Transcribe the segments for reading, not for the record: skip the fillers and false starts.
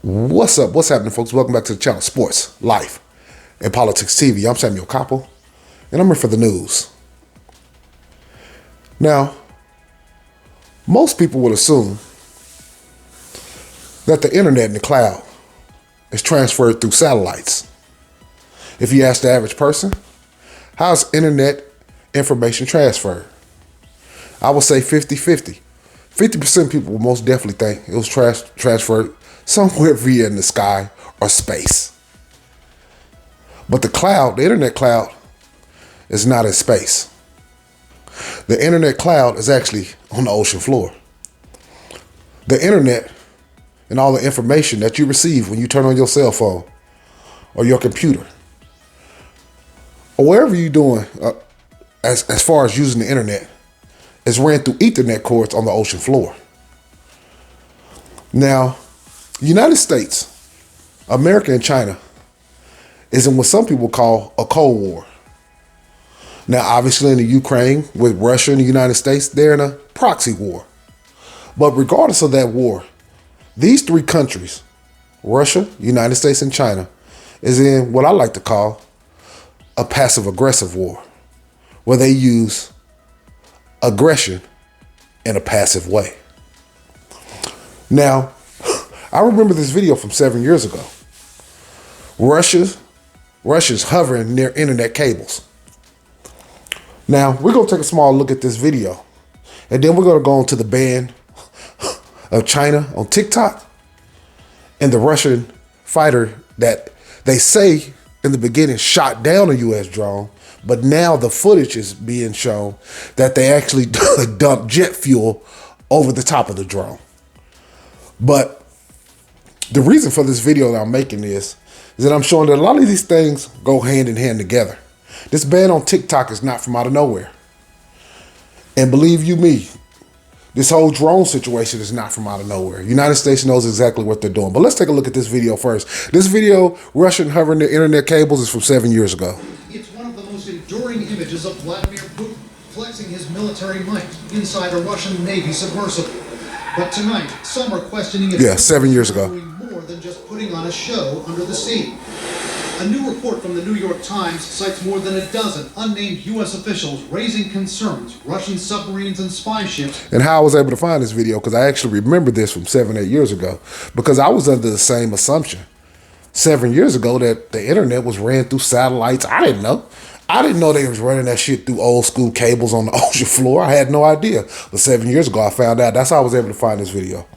What's up? What's happening, folks? Welcome back to the channel, Sports, Life, and Politics TV. I'm Samuel Koppel, and I'm here for the news. Now, most people would assume that the internet and the cloud is transferred through satellites. If you ask the average person, how's internet information transferred? I would say 50-50. 50% of people will most definitely think it was transferred somewhere via in the sky or space. But the cloud, the internet cloud, is not in space. The internet cloud is actually on the ocean floor. The internet and all the information that you receive when you turn on your cell phone or your computer or wherever you're doing as far as using the internet is ran through Ethernet cords on the ocean floor. Now, the United States, America, and China is in what some people call a Cold War. Now, obviously in the Ukraine with Russia and the United States, they're in a proxy war. But regardless of that war, these three countries, Russia, United States, and China, is in what I like to call a passive-aggressive war, where they use aggression in a passive way. Now, I remember this video from 7 years ago. Russia's hovering near internet cables. Now, we're going to take a small look at this video, and then we're going to go on to the ban of China on TikTok and the Russian fighter that they say in the beginning shot down a U.S. drone, but now the footage is being shown that they actually dumped jet fuel over the top of the drone. But the reason for this video that I'm making is that I'm showing that a lot of these things go hand in hand together. This ban on TikTok is not from out of nowhere. And believe you me, this whole drone situation is not from out of nowhere. United States knows exactly what they're doing. But let's take a look at this video first. This video, Russian hovering the internet cables, is from 7 years ago. It's one of the most enduring images of Vladimir Putin flexing his military might inside a Russian Navy submersible. But tonight, some are questioning if 7 years ago. Doing more than just putting on a show under the sea. A new report from the New York Times cites more than a dozen unnamed U.S. officials raising concerns Russian submarines and spy ships. And how I was able to find this video, because I actually remember this from 7-8 years ago, because I was under the same assumption 7 years ago that the internet was ran through satellites. I didn't know. I didn't know they was running that shit through old school cables on the ocean floor. I had no idea. But 7 years ago, I found out. That's how I was able to find this video.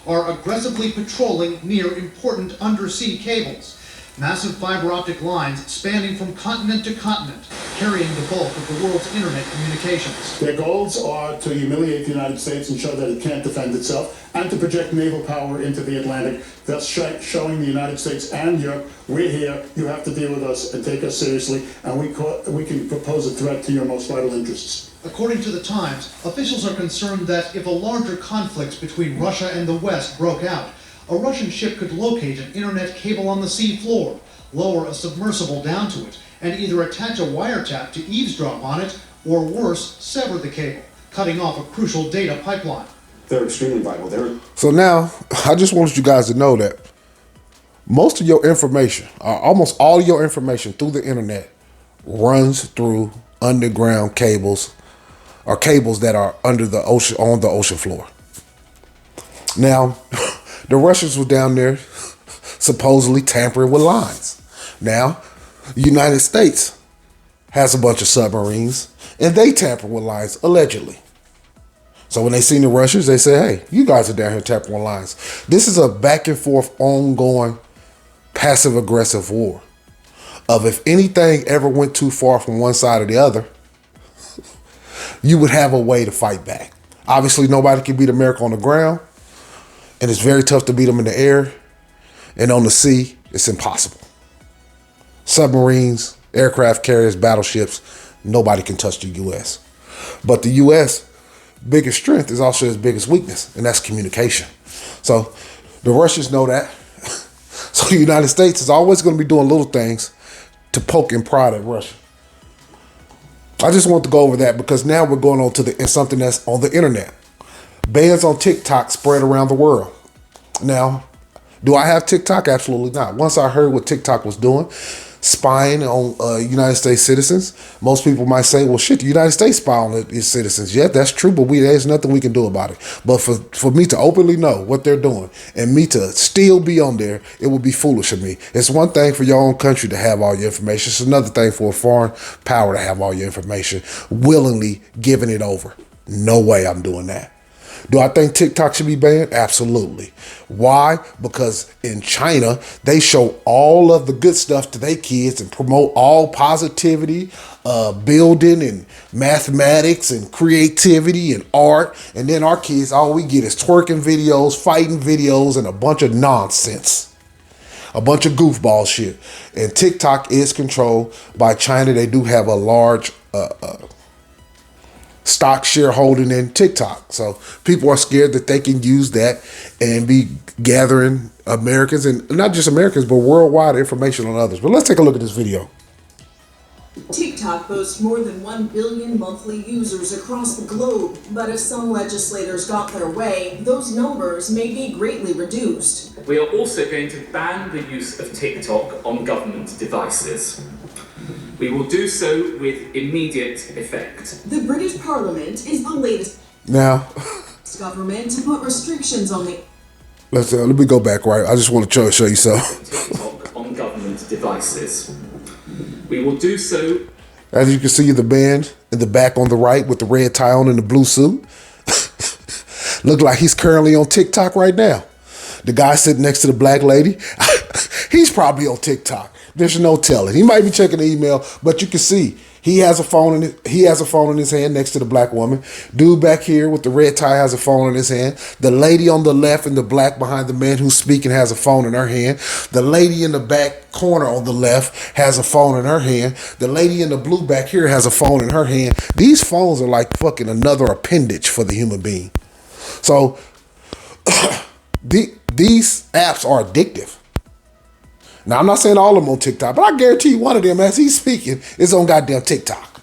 Are aggressively patrolling near important undersea cables. Massive fiber optic lines spanning from continent to continent, carrying the bulk of the world's internet communications. Their goals are to humiliate the United States and show that it can't defend itself, and to project naval power into the Atlantic, thus showing the United States and Europe, we're here, you have to deal with us and take us seriously, and we can propose a threat to your most vital interests. According to the Times, officials are concerned that if a larger conflict between Russia and the West broke out, a Russian ship could locate an internet cable on the sea floor, lower a submersible down to it, and either attach a wiretap to eavesdrop on it, or worse, sever the cable, cutting off a crucial data pipeline. They're extremely vital. So now, I just want you guys to know that most of your information, or almost all your information through the internet, runs through underground cables, or cables that are under the ocean, on the ocean floor. Now, the Russians were down there supposedly tampering with lines. Now, the United States has a bunch of submarines, and they tamper with lines, allegedly. So when they seen the Russians, they say, hey, you guys are down here tampering with lines. This is a back and forth, ongoing, passive-aggressive war of if anything ever went too far from one side or the other, you would have a way to fight back. Obviously, nobody can beat America on the ground, and it's very tough to beat them in the air, and on the sea, it's impossible. Submarines, aircraft carriers, battleships, nobody can touch the U.S. But the U.S. biggest strength is also its biggest weakness, and that's communication. So the Russians know that. So the United States is always going to be doing little things to poke and prod at Russia. I just want to go over that because now we're going on to something that's on the internet. Bans on TikTok spread around the world. Now, Do I have TikTok? Absolutely not. Once I heard what TikTok was doing, spying on United States citizens, most people might say, well, shit, the United States spy on its citizens. Yeah, that's true, but there's nothing we can do about it. But for me to openly know what they're doing and me to still be on there, it would be foolish of me. It's one thing for your own country to have all your information. It's another thing for a foreign power to have all your information, willingly giving it over. No way I'm doing that. Do I think TikTok should be banned? Absolutely. Why? Because in China, they show all of the good stuff to their kids and promote all positivity, building and mathematics and creativity and art. And then our kids, all we get is twerking videos, fighting videos, and a bunch of nonsense. A bunch of goofball shit. And TikTok is controlled by China. They do have a large stock shareholding in TikTok. So people are scared that they can use that and be gathering Americans, and not just Americans, but worldwide information on others. But let's take a look at this video. TikTok boasts more than 1 billion monthly users across the globe, but if some legislators got their way, those numbers may be greatly reduced. We are also going to ban the use of TikTok on government devices. We will do so with immediate effect. The British Parliament is the latest Now, government to put restrictions on the let me go back, right? I just want to show you something. TikTok on government devices. We will do so. As you can see, the band in the back on the right with the red tie on and the blue suit. Look like he's currently on TikTok right now. The guy sitting next to the black lady, he's probably on TikTok. There's no telling. He might be checking the email, but you can see he has a phone in his hand next to the black woman. Dude back here with the red tie has a phone in his hand. The lady on the left in the black behind the man who's speaking has a phone in her hand. The lady in the back corner on the left has a phone in her hand. The lady in the blue back here has a phone in her hand. These phones are like fucking another appendage for the human being. So these apps are addictive. Now, I'm not saying all of them on TikTok, but I guarantee you one of them, as he's speaking, is on goddamn TikTok.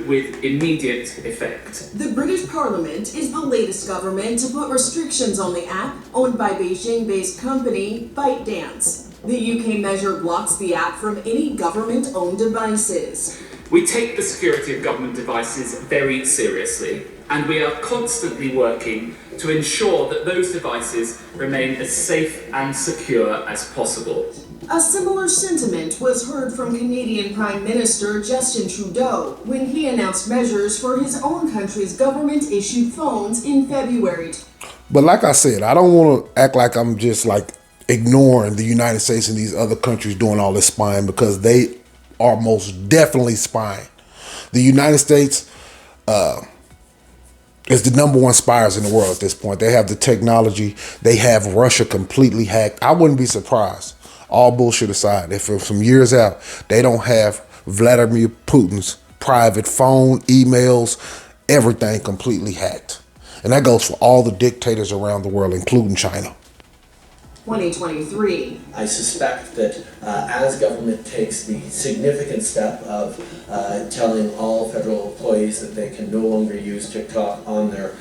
With immediate effect. The British Parliament is the latest government to put restrictions on the app owned by Beijing-based company ByteDance. The UK measure blocks the app from any government-owned devices. We take the security of government devices very seriously, and we are constantly working to ensure that those devices remain as safe and secure as possible. A similar sentiment was heard from Canadian Prime Minister Justin Trudeau when he announced measures for his own country's government-issued phones in February. But like I said, I don't want to act like I'm just like ignoring the United States and these other countries doing all this spying, because they are most definitely spying. The United States is the number one spies in the world at this point. They have the technology. They have Russia completely hacked. I wouldn't be surprised, all bullshit aside, if from years out, they don't have Vladimir Putin's private phone, emails, everything completely hacked. And that goes for all the dictators around the world, including China. 2023. I suspect that as government takes the significant step of telling all federal employees that they can no longer use TikTok on their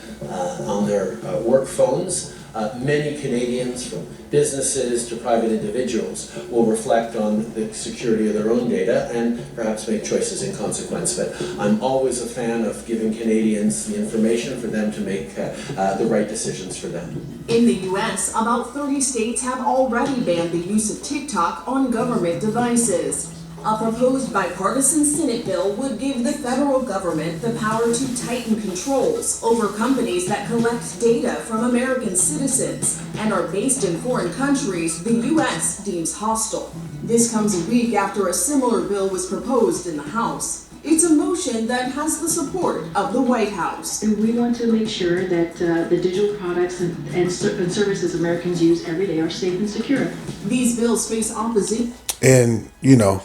work phones, many Canadians, from businesses to private individuals, will reflect on the security of their own data and perhaps make choices in consequence. But I'm always a fan of giving Canadians the information for them to make the right decisions for them. In the U.S., about 30 states have already banned the use of TikTok on government devices. A proposed bipartisan Senate bill would give the federal government the power to tighten controls over companies that collect data from American citizens and are based in foreign countries the U.S. deems hostile. This comes a week after a similar bill was proposed in the House. It's a motion that has the support of the White House. And we want to make sure that the digital products and services Americans use every day are safe and secure. These bills face opposition. And, you know,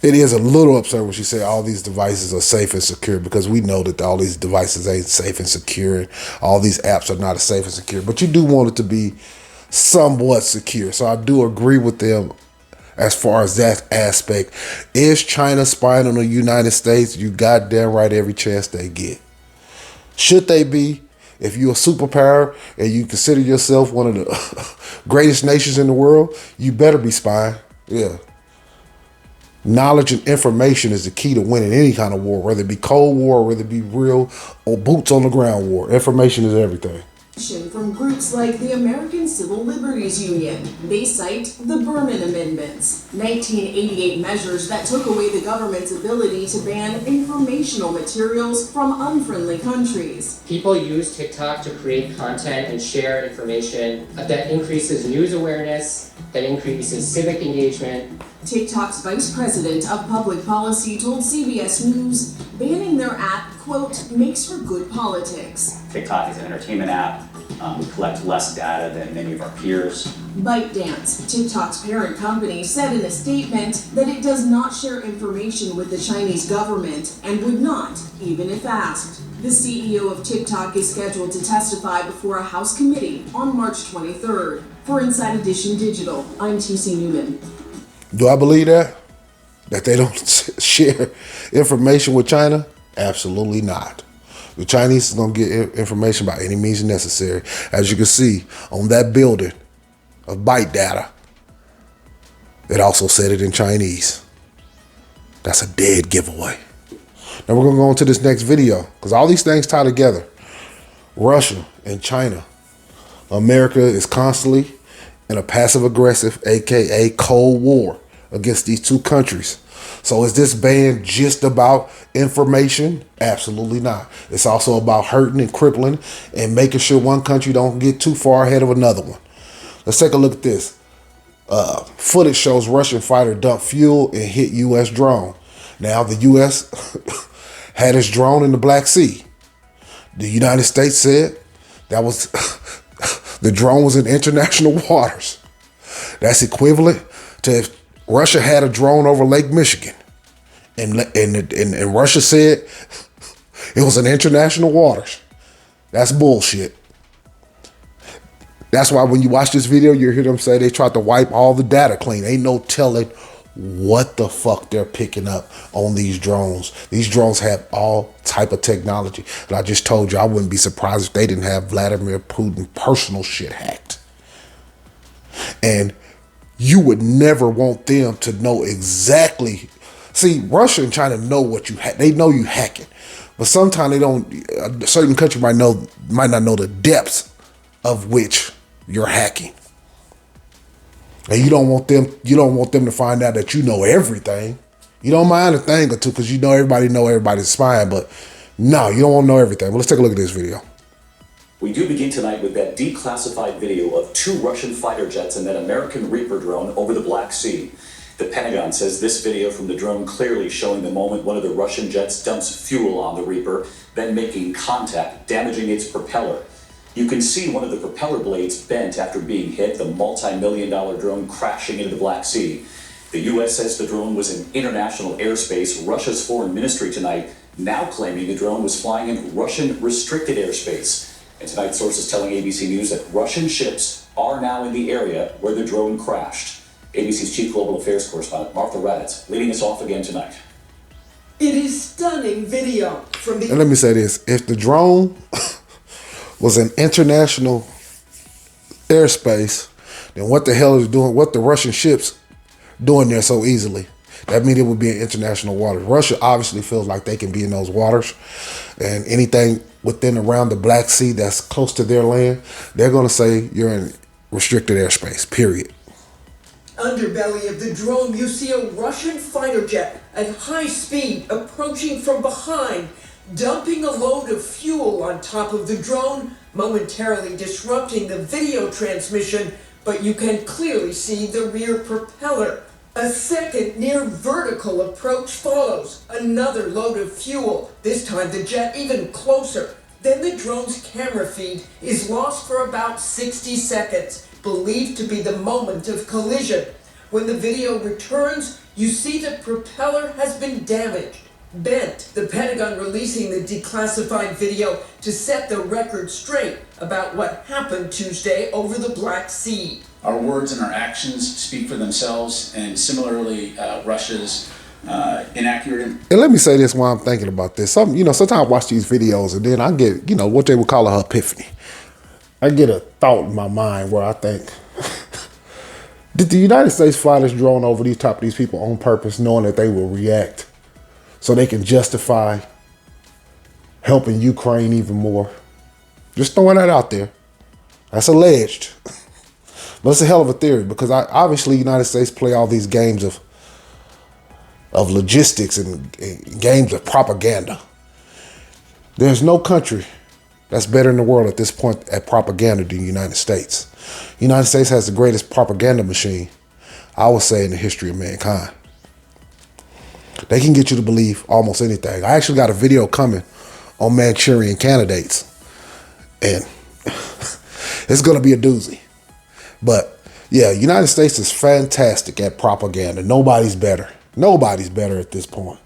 it is a little absurd when she said all these devices are safe and secure, because we know that all these devices ain't safe and secure. All these apps are not as safe and secure, but you do want it to be somewhat secure. So I do agree with them as far as that aspect. Is China spying on the United States? You goddamn right, every chance they get. Should they be? if you're a superpower and you consider yourself one of the greatest nations in the world, you better be spying. Yeah. Knowledge and information is the key to winning any kind of war, whether it be Cold War, or whether it be real or boots on the ground war. Information is everything. From groups like the American Civil Liberties Union. They cite the Berman Amendments, 1988 measures that took away the government's ability to ban informational materials from unfriendly countries. People use TikTok to create content and share information that increases news awareness, that increases civic engagement. TikTok's vice president of public policy told CBS News banning their app, quote, makes for good politics. TikTok is an entertainment app. We collect less data than many of our peers. ByteDance, TikTok's parent company, said in a statement that it does not share information with the Chinese government and would not, even if asked. The CEO of TikTok is scheduled to testify before a House committee on March 23rd. For Inside Edition Digital, I'm TC Newman. Do I believe that? That they don't share information with China? Absolutely not. The Chinese is going to get information by any means necessary. As you can see on that building of ByteData, it also said it in Chinese. That's a dead giveaway. Now we're going to go on to this next video because all these things tie together. Russia and China. America is constantly in a passive aggressive, aka Cold War, against these two countries. So is this ban just about information? Absolutely not. It's also about hurting and crippling and making sure one country don't get too far ahead of another one. Let's take a look at this. Footage shows Russian fighter dump fuel and hit U.S. drone. Now the U.S. had its drone in the Black Sea. The United States said that was the drone was in international waters. That's equivalent to if Russia had a drone over Lake Michigan, and Russia said it was in international waters. That's bullshit. That's why when you watch this video, you hear them say they tried to wipe all the data clean. Ain't no telling what the fuck they're picking up on these drones. These drones have all type of technology. And I just told you, I wouldn't be surprised if they didn't have Vladimir Putin personal shit hacked. And you would never want them to know exactly. See, Russia and China know what you hack. They know you hacking, but sometimes they don't. A certain country might not know the depths of which you're hacking, and you don't want them to find out that you know everything. You don't mind a thing or two because you know everybody's spying, but no, you don't want to know everything. Well, let's take a look at this video. We do begin tonight with that declassified video of 2 Russian fighter jets and that American Reaper drone over the Black Sea. The Pentagon says this video from the drone clearly showing the moment one of the Russian jets dumps fuel on the Reaper, then making contact, damaging its propeller. You can see one of the propeller blades bent after being hit, the multi-million-dollar drone crashing into the Black Sea. The U.S. says the drone was in international airspace. Russia's foreign ministry tonight now claiming the drone was flying in Russian restricted airspace. And tonight's sources telling ABC News that Russian ships are now in the area where the drone crashed. ABC's chief global affairs correspondent Martha Raddatz leading us off again tonight. It is stunning video from the... And let me say this. If the drone was in international airspace, then what the hell is doing, what the Russian ships doing there so easily? That means it would be in international waters. Russia obviously feels like they can be in those waters, and anything within around the Black Sea that's close to their land, they're going to say you're in restricted airspace, period. Underbelly of the drone, you see a Russian fighter jet at high speed approaching from behind, dumping a load of fuel on top of the drone, momentarily disrupting the video transmission, but you can clearly see the rear propeller. A second near vertical approach follows. Another load of fuel, this time the jet even closer. Then the drone's camera feed is lost for about 60 seconds, believed to be the moment of collision. When the video returns, you see the propeller has been damaged, bent. The Pentagon releasing the declassified video to set the record straight about what happened Tuesday over the Black Sea. Our words and our actions speak for themselves, and similarly, Russia's inaccurate. And let me say this while I'm thinking about this. Sometimes I watch these videos and then I get, what they would call a epiphany. I get a thought in my mind where I think, did the United States fly this drone over the top of these people on purpose, knowing that they will react so they can justify helping Ukraine even more? Just throwing that out there. That's alleged. But it's a hell of a theory because obviously the United States play all these games of logistics and games of propaganda. There's no country that's better in the world at this point at propaganda than the United States. The United States has the greatest propaganda machine, I would say, in the history of mankind. They can get you to believe almost anything. I actually got a video coming on Manchurian candidates, and it's going to be a doozy. But yeah, United States is fantastic at propaganda. Nobody's better. Nobody's better at this point.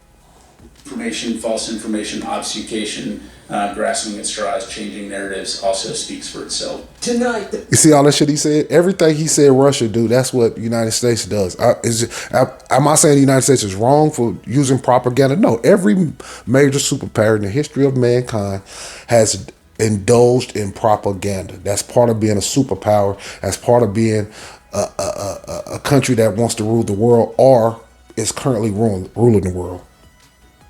Information, false information, obfuscation, grasping at straws, changing narratives also speaks for itself. Tonight, You see all that shit he said? Everything he said Russia do, that's what the United States does. Am I saying the United States is wrong for using propaganda? No, every major superpower in the history of mankind has indulged in propaganda. That's part of being a superpower. That's part of being a country that wants to rule the world or is currently ruling the world.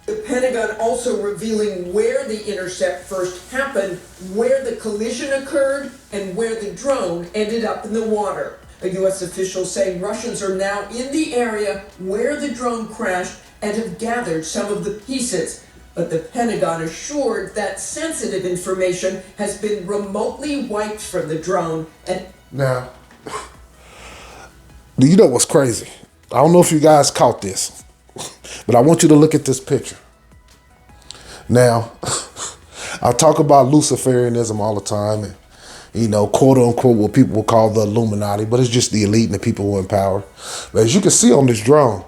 the Pentagon also revealing where the intercept first happened, where the collision occurred, and where the drone ended up in the water. A U.S. official saying Russians are now in the area where the drone crashed and have gathered some of the pieces. But the Pentagon assured that sensitive information has been remotely wiped from the drone and... Now, do you know what's crazy? I don't know if you guys caught this, but I want you to look at this picture. Now, I talk about Luciferianism all the time, and, quote unquote, what people will call the Illuminati, but it's just the elite and the people who are in power. But as you can see on this drone,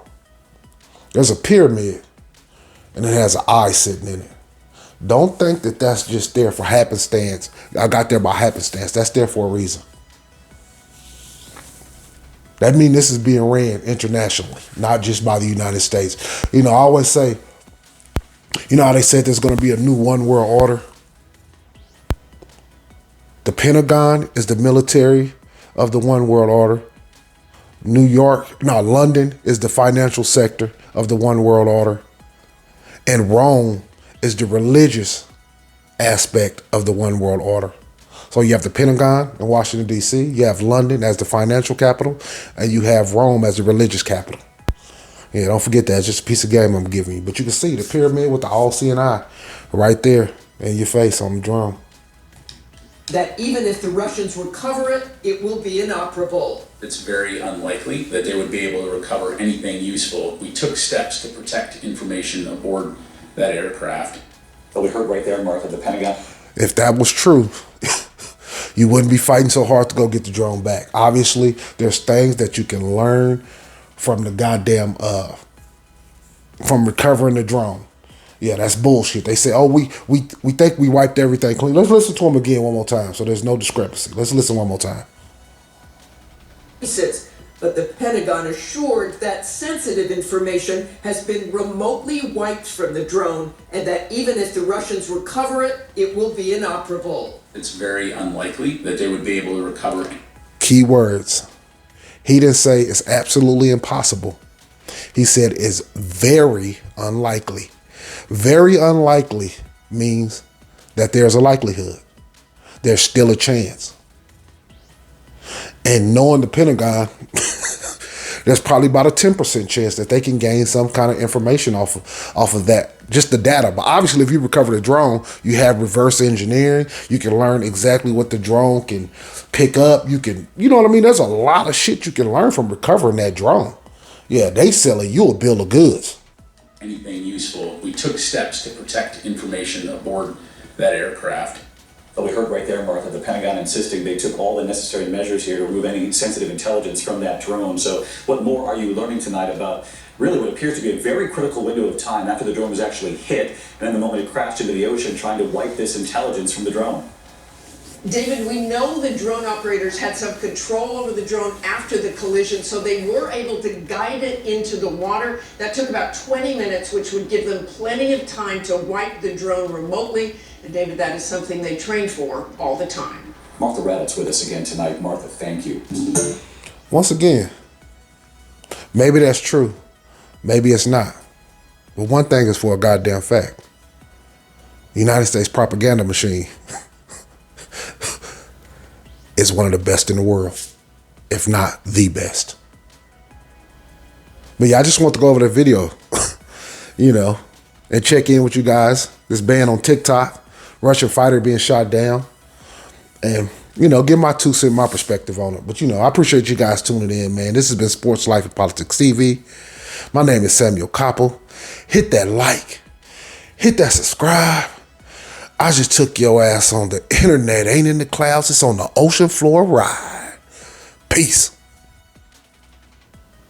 there's a pyramid, and it has an eye sitting in it. Don't think that that's just there for happenstance. I got there by happenstance. That's there for a reason. That means this is being ran internationally, not just by the United States. I always say, how they said there's going to be a new one world order? The Pentagon is the military of the one world order. London is the financial sector of the one world order. And Rome is the religious aspect of the one world order. So you have the Pentagon in Washington, D.C., you have London as the financial capital, and you have Rome as the religious capital. Yeah, don't forget that. It's just a piece of game I'm giving you. But you can see the pyramid with the all-seeing eye right there in your face on the drone. that even if the Russians recover it, it will be inoperable. It's very unlikely that they would be able to recover anything useful. We took steps to protect information aboard that aircraft. But we heard right there, Martha, the Pentagon. If that was true, you wouldn't be fighting so hard to go get the drone back. Obviously, there's things that you can learn from the goddamn, from recovering the drone. Yeah, that's bullshit. They say, oh, we think we wiped everything clean. Let's listen to them again one more time so there's no discrepancy. Let's listen one more time. But the Pentagon assured that sensitive information has been remotely wiped from the drone and that even if the Russians recover it, it will be inoperable. It's very unlikely that they would be able to recover it. Key words. He didn't say it's absolutely impossible. He said it's very unlikely. Very unlikely means that there's a likelihood. There's still a chance. And knowing the Pentagon, there's probably about a 10% chance that they can gain some kind of information off of that, just the data. But obviously, if you recover the drone, you have reverse engineering. You can learn exactly what the drone can pick up. You can, you know what I mean? There's a lot of shit you can learn from recovering that drone. Yeah, they selling you a bill of goods. Anything useful. We took steps to protect information aboard that aircraft. But we heard right there, Martha, the Pentagon insisting they took all the necessary measures here to remove any sensitive intelligence from that drone. So what more are you learning tonight about really what appears to be a very critical window of time after the drone was actually hit and then the moment it crashed into the ocean trying to wipe this intelligence from the drone? David, we know the drone operators had some control over the drone after the collision, so they were able to guide it into the water. That took about 20 minutes, which would give them plenty of time to wipe the drone remotely. And David, that is something they train for all the time. Martha Raddatz with us again tonight. Martha, thank you. Once again, maybe that's true. Maybe it's not. But one thing is for a goddamn fact. The United States propaganda machine is one of the best in the world, if not the best. But yeah, I just want to go over the video, and check in with you guys. This ban on TikTok, Russian fighter being shot down, and, give my 2 cents, my perspective on it. But, I appreciate you guys tuning in, man. This has been Sports Life and Politics TV. My name is Samuel Koppel. Hit that like, hit that subscribe. I just took your ass on the internet. Ain't in the clouds, it's on the ocean floor ride. Peace.